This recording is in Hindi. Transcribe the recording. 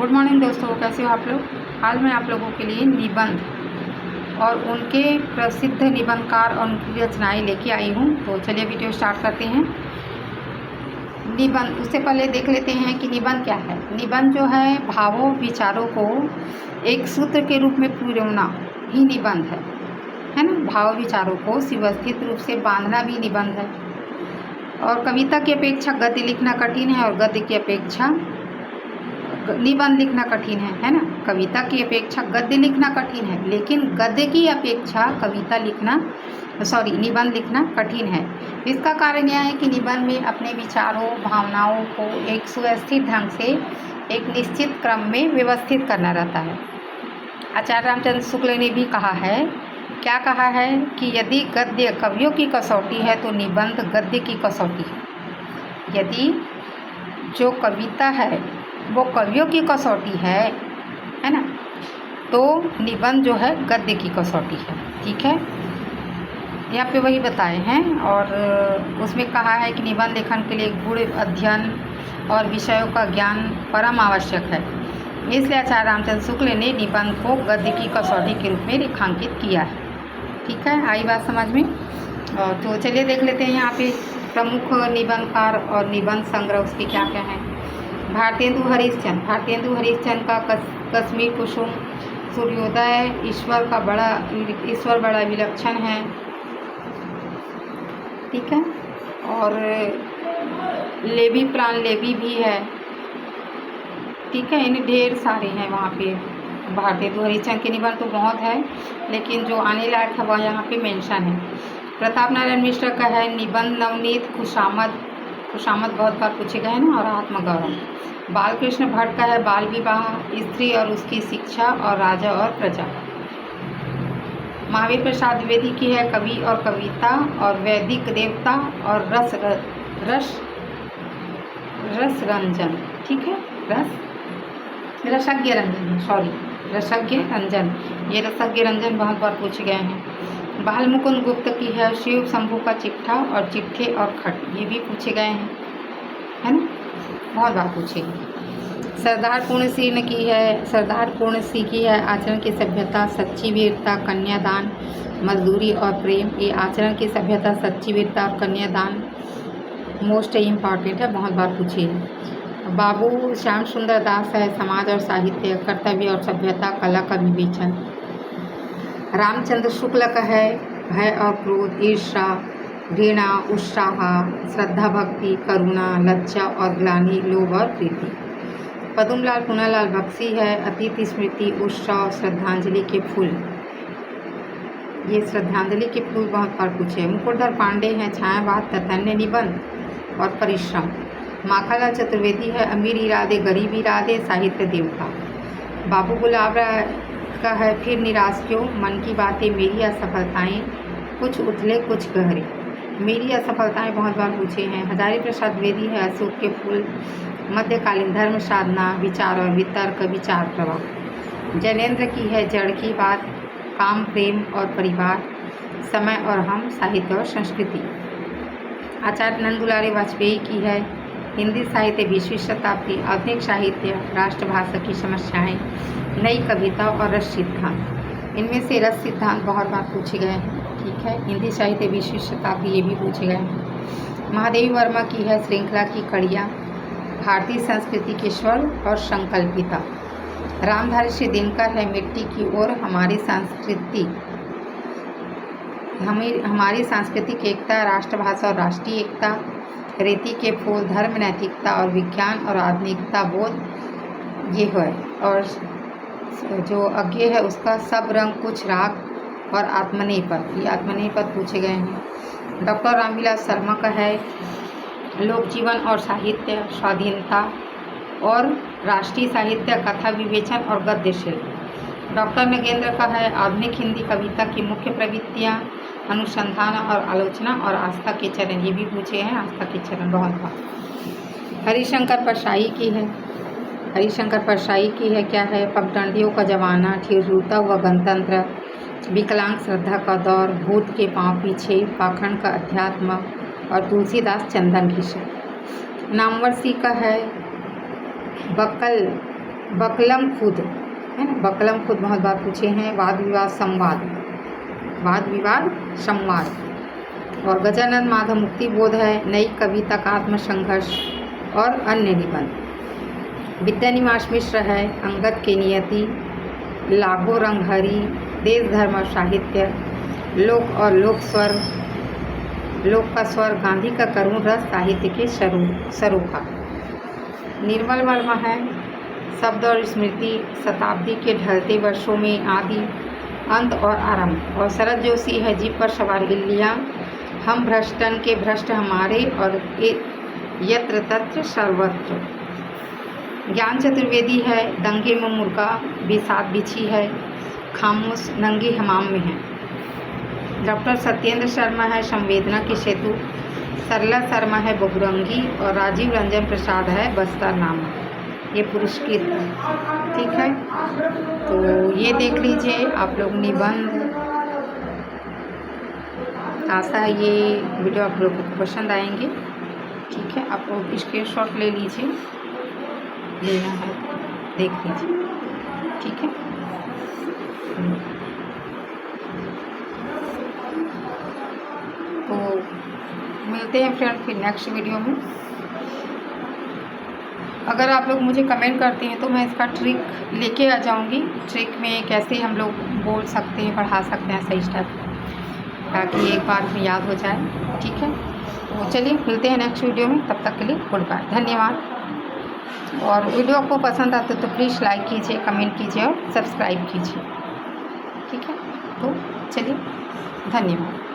गुड मॉर्निंग दोस्तों, कैसे हो आप लोग। आज मैं आप लोगों के लिए निबंध और उनके प्रसिद्ध निबंधकार और उनकी रचनाएँ लेके आई हूँ। तो चलिए वीडियो स्टार्ट करते हैं। निबंध, उससे पहले देख लेते हैं कि निबंध क्या है। निबंध जो है भावों विचारों को एक सूत्र के रूप में पिरोना ही निबंध है ना। भाव विचारों को सुव्यवस्थित रूप से बांधना भी निबंध है। और कविता की अपेक्षा गद्य लिखना कठिन है और गद्य की अपेक्षा निबंध लिखना कठिन है ना। कविता की अपेक्षा गद्य लिखना कठिन है, लेकिन गद्य की अपेक्षा निबंध लिखना कठिन है। इसका कारण यह है कि निबंध में अपने विचारों भावनाओं को एक सुव्यवस्थित ढंग से एक निश्चित क्रम में व्यवस्थित करना रहता है। आचार्य रामचंद्र शुक्ल ने भी कहा है, क्या कहा है कि यदि गद्य कवियों की कसौटी है तो निबंध गद्य की कसौटी है। यदि जो कविता है वो कवियों की कसौटी है ना, तो निबंध जो है गद्य की कसौटी है। ठीक है, यहाँ पे वही बताए हैं। और उसमें कहा है कि निबंध लेखन के लिए गूढ़ अध्ययन और विषयों का ज्ञान परम आवश्यक है। इसलिए आचार्य रामचंद्र शुक्ल ने निबंध को गद्य की कसौटी के रूप में रेखांकित किया है। ठीक है, आई बात समझ में। तो चलिए देख लेते हैं यहाँ पे प्रमुख निबंधकार और निबंध संग्रह उसके क्या क्या हैं। भारतेंदु हरिश्चंद्र का कश्मीर कुसुम, सूर्योदय, ईश्वर बड़ा विलक्षण है। ठीक है, और लेवी प्राण लेवी भी है। ठीक है, इन्हें ढेर सारे हैं वहाँ पे। भारतेंदु हरिश्चंद्र के निबंध तो बहुत है, लेकिन जो आने लायक है वह यहाँ पे मेंशन है। प्रताप नारायण मिश्र का है निबंध नवनीत, खुशामद बहुत बार पूछे गए हैं, और आत्मगौरव। बालकृष्ण भट्ट का है बाल विवाह, स्त्री और उसकी शिक्षा, और राजा और प्रजा। महावीर प्रसाद द्विवेदी की है कवि और कविता, और वैदिक देवता, और रस रंजन। ठीक है, रसज्ञ रंजन, ये रसज्ञ रंजन बहुत बार पूछे गए हैं। बाल मुकुंद गुप्त की है शिव शंभू का चिट्ठा, और चिट्ठे और खट, ये भी पूछे गए हैं, है ना, बहुत बार पूछे। सरदार पूर्ण सिंह की है आचरण की सभ्यता, सच्ची वीरता, कन्यादान, मजदूरी और प्रेम। ये आचरण की सभ्यता, सच्ची वीरता और कन्यादान मोस्ट इम्पॉर्टेंट है, बहुत बार पूछी है। बाबू श्याम सुंदर दास है समाज और साहित्य, कर्तव्य और सभ्यता, कला का विवेचन। रामचंद्र शुक्ल का है भय और क्रोध, ईर्ष्या, घृणा, उत्साह, श्रद्धा भक्ति, करुणा, लज्जा और ग्लानि, लोभ और प्रीति। पदुमलाल पूनालाल बख्शी है अतीत स्मृति, उत्सव, श्रद्धांजलि के फूल। ये श्रद्धांजलि के फूल बहुत बार पूछे। मुकुटधर पांडे हैं छायावाद, तथन्य निबंध और परिश्रम। माखनलाल चतुर्वेदी है अमीर इरादे गरीब इरादे, साहित्य देवता। बाबू गुलाब राय का है फिर निराश क्यों, मन की बातें, मेरी असफलताएं, कुछ उथले कुछ गहरे। मेरी असफलताएं बहुत बार पूछे हैं। हजारी प्रसाद द्विवेदी है अशोक के फूल, मध्यकालीन धर्म साधना, विचार और वितर्क, विचार प्रवाह। जैनेन्द्र की है जड़ की बात, काम प्रेम और परिवार, समय और हम, साहित्य और संस्कृति। आचार्य नंदुलारे वाजपेयी की है हिंदी साहित्य 20वीं शताब्दी, आधुनिक साहित्य, राष्ट्रभाषा की समस्याएं, नई कविता और रस सिद्धांत। इनमें से रस सिद्धांत बहुत बार पूछे गए हैं। ठीक है, हिंदी साहित्य 20वीं शताब्दी, ये भी पूछे गए हैं। महादेवी वर्मा की है श्रृंखला की कड़ियाँ, भारतीय संस्कृति के स्वर और संकल्पिता। रामधारी श्री दिनकर है मिट्टी की ओर, हमारी सांस्कृतिक एकता, राष्ट्रभाषा और राष्ट्रीय एकता। रेती के फूल, धर्म, नैतिकता और विज्ञान और आधुनिकता बोध, ये है। और जो अज्ञे है उसका सब रंग कुछ राग और आत्मनेपद, ये आत्मनेपद पूछे गए हैं। डॉक्टर रामविलास शर्मा का है लोक जीवन और साहित्य, स्वाधीनता और राष्ट्रीय साहित्य, कथा विवेचन और गद्य शिल्प। डॉक्टर नगेंद्र का है आधुनिक हिंदी कविता की मुख्य प्रवृत्तियाँ, अनुसंधान और आलोचना, और आस्था के चरण, ये भी पूछे हैं, आस्था के चरण बहुत बार। हरिशंकर परसाई की है क्या है पगडंडियों का जमाना, ठिठुरता हुआ गणतंत्र, विकलांग श्रद्धा का दौर, भूत के पांव पीछे, पाखंड का अध्यात्म, और तुलसीदास चंदन घिसे। नामवर सी का है बकलम खुद, है ना, बकलम खुद बहुत बार पूछे हैं। वाद विवाद संवाद, वाद विवाद संवाद। और गजानन माधव मुक्ति बोध है, नई कविता का आत्मसंघर्ष और अन्य निबंध। विद्यानिवास मिश्र है, अंगद की नियति, लागो रंगहरी, देश धर्म और साहित्य, लोक और लोक स्वर, लोक का स्वर, गांधी का करुण रस, साहित्य के सरोखा। निर्मल वर्मा है, शब्द और स्मृति, शताब्दी के ढलते वर्षों में आदि, अंत और आरंभ। और शरद जोशी है, जीप पर सवार इल्लियाँ, हम भ्रष्टन के भ्रष्ट हमारे और यत्र तत्र सर्वत्र। ज्ञान चतुर्वेदी है, दंगे में मुर्गा बिसात बिछी है, खामोश नंगे हमाम में है। डॉक्टर सत्येंद्र शर्मा है, संवेदना की सेतु, सरला शर्मा है, बहुरंगी, और राजीव रंजन प्रसाद है, बस्तर नामा। ये पुरस्कृत है, ठीक है। तो ये देख लीजिए आप लोग निबंध। आशा है ये वीडियो आप लोगों को पसंद आएंगे, ठीक है। आप लोग स्क्रीनशॉट ले लीजिए, लेना है देख लीजिए, ठीक है। तो मिलते हैं फ्रेंड फिर नेक्स्ट वीडियो में। अगर आप लोग मुझे कमेंट करते हैं तो मैं इसका ट्रिक लेके आ जाऊंगी, ट्रिक में कैसे हम लोग बोल सकते हैं, पढ़ा सकते हैं सही स्टेप, ताकि एक बार में याद हो जाए, ठीक है। तो चलिए मिलते हैं नेक्स्ट वीडियो में, तब तक के लिए गुड बाय, धन्यवाद। और वीडियो आपको पसंद आते तो प्लीज़ लाइक कीजिए, कमेंट कीजिए और सब्सक्राइब कीजिए, ठीक है। तो चलिए, धन्यवाद।